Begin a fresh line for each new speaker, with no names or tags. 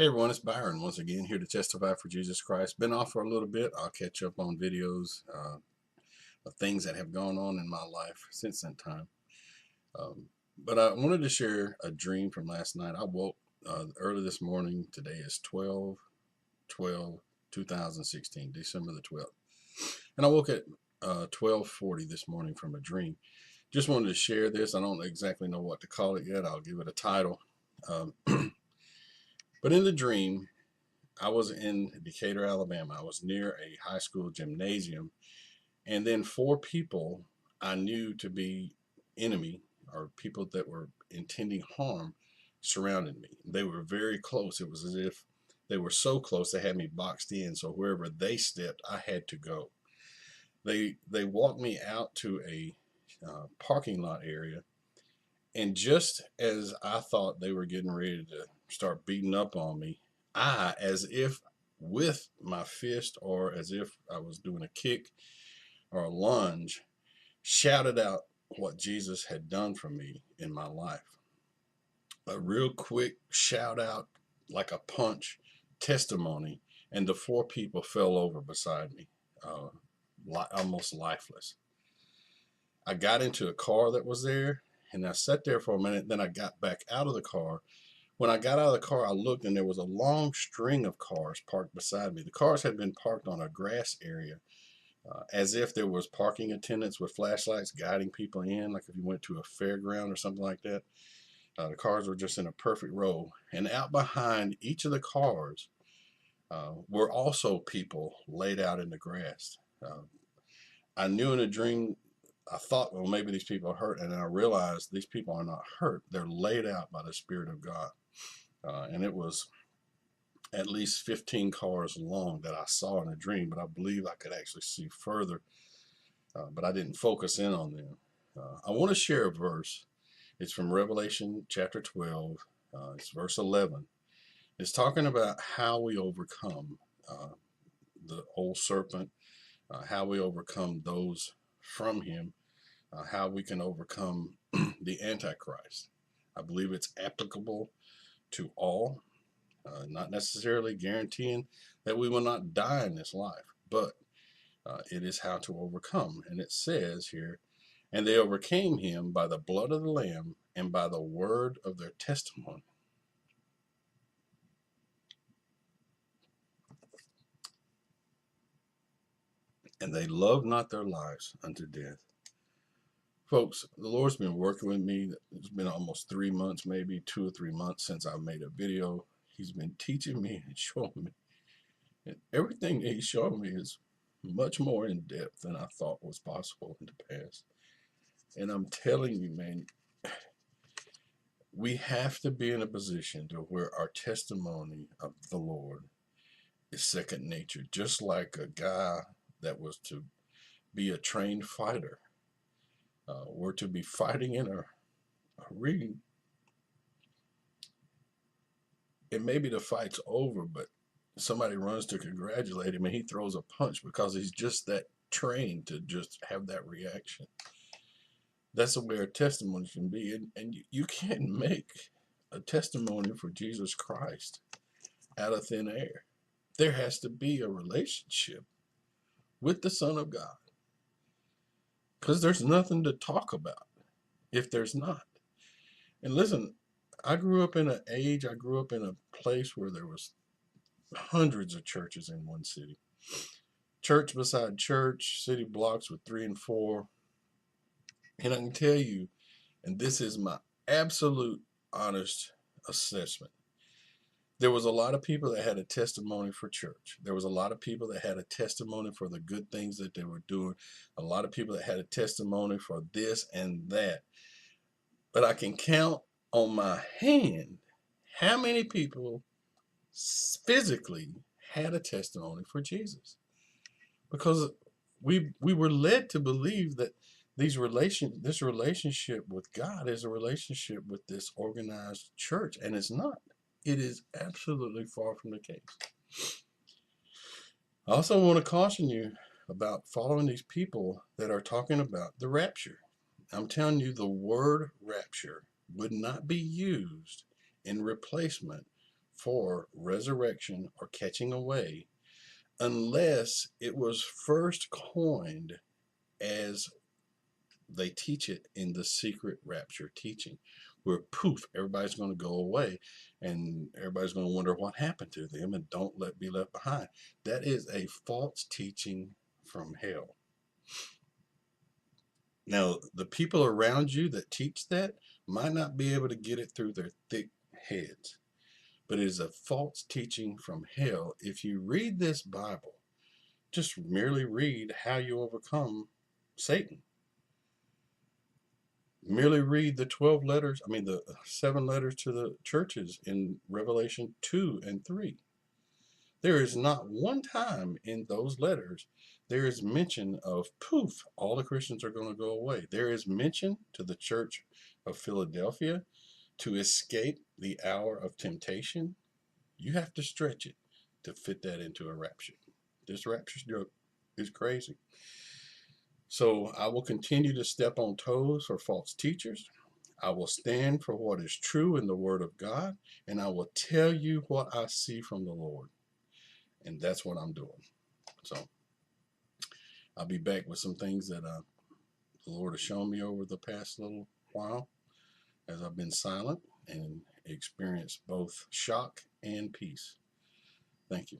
Hey everyone, it's Byron once again here to testify for Jesus Christ. Been off for a little bit. I'll catch up on videos of things that have gone on in my life since that time. But I wanted to share a dream from last night. I woke early this morning. Today is 12/12/2016, December the 12th. And I woke at 12:40 this morning from a dream. Just wanted to share this. I don't exactly know what to call it yet. I'll give it a title. But in the dream, I was in Decatur, Alabama. I was near a high school gymnasium, and then four people I knew to be enemy or people that were intending harm surrounded me. They were very close. It was as if they were so close they had me boxed in, so wherever they stepped, I had to go. They walked me out to a parking lot area, and just as I thought they were getting ready to start beating up on me, I, as if with my fist or as if I was doing a kick or a lunge, shouted out what Jesus had done for me in my life. A real quick shout out, like a punch, testimony, and the four people fell over beside me, almost lifeless. I got into a car that was there, and I sat there for a minute. Then I got back out of the car. When I got out of the car, I looked, and there was a long string of cars parked beside me. The cars had been parked on a grass area, as if there was parking attendants with flashlights guiding people in, like if you went to a fairground or something like that. The cars were just in a perfect row. And out behind each of the cars were also people laid out in the grass. I knew in a dream, I thought, well, maybe these people are hurt. And then I realized these people are not hurt. They're laid out by the Spirit of God. And it was at least 15 cars long that I saw in a dream, but I believe I could actually see further, but I didn't focus in on them. I want to share a verse. It's from Revelation chapter 12. It's verse 11. It's talking about how we overcome the old serpent, how we overcome those from him, how we can overcome the Antichrist. I believe it's applicable to all, not necessarily guaranteeing that we will not die in this life, but it is how to overcome. And it says here, and they overcame him by the blood of the Lamb and by the word of their testimony. And they loved not their lives unto death. Folks, the Lord's been working with me. It's been almost 3 months, maybe 2 or 3 months since I made a video. He's been teaching me and showing me. And everything that he's showing me is much more in depth than I thought was possible in the past. And I'm telling you, man, we have to be in a position to where our testimony of the Lord is second nature, just like a guy that was to be a trained fighter. We're to be fighting in a ring, and maybe the fight's over, but somebody runs to congratulate him and he throws a punch because he's just that trained to just have that reaction. That's the way our testimony can be. And you can't make a testimony for Jesus Christ out of thin air. There has to be a relationship with the Son of God, because there's nothing to talk about if there's not. And listen, I grew up in a place where there was hundreds of churches in one city. Church beside church, city blocks with 3 and 4. And I can tell you, and this is my absolute honest assessment, there was a lot of people that had a testimony for church. There was a lot of people that had a testimony for the good things that they were doing. A lot of people that had a testimony for this and that. But I can count on my hand how many people physically had a testimony for Jesus. Because we were led to believe that this relationship with God is a relationship with this organized church, and it's not. It is absolutely far from the case. I also want to caution you about following these people that are talking about the rapture. I'm telling you, the word rapture would not be used in replacement for resurrection or catching away unless it was first coined as they teach it in the secret rapture teaching, where poof, everybody's going to go away and everybody's going to wonder what happened to them and be left behind. That is a false teaching from hell. Now, the people around you that teach that might not be able to get it through their thick heads, but it is a false teaching from hell. If you read this Bible, just merely read how you overcome Satan. Merely read the 12 letters, the 7 letters to the churches in Revelation 2 and 3. There is not one time in those letters there is mention of poof, all the Christians are going to go away. There is mention to the church of Philadelphia to escape the hour of temptation. You have to stretch it to fit that into a rapture. This rapture joke is crazy. So I will continue to step on toes for false teachers. I will stand for what is true in the Word of God, and I will tell you what I see from the Lord. And that's what I'm doing. So I'll be back with some things that the Lord has shown me over the past little while as I've been silent and experienced both shock and peace. Thank you.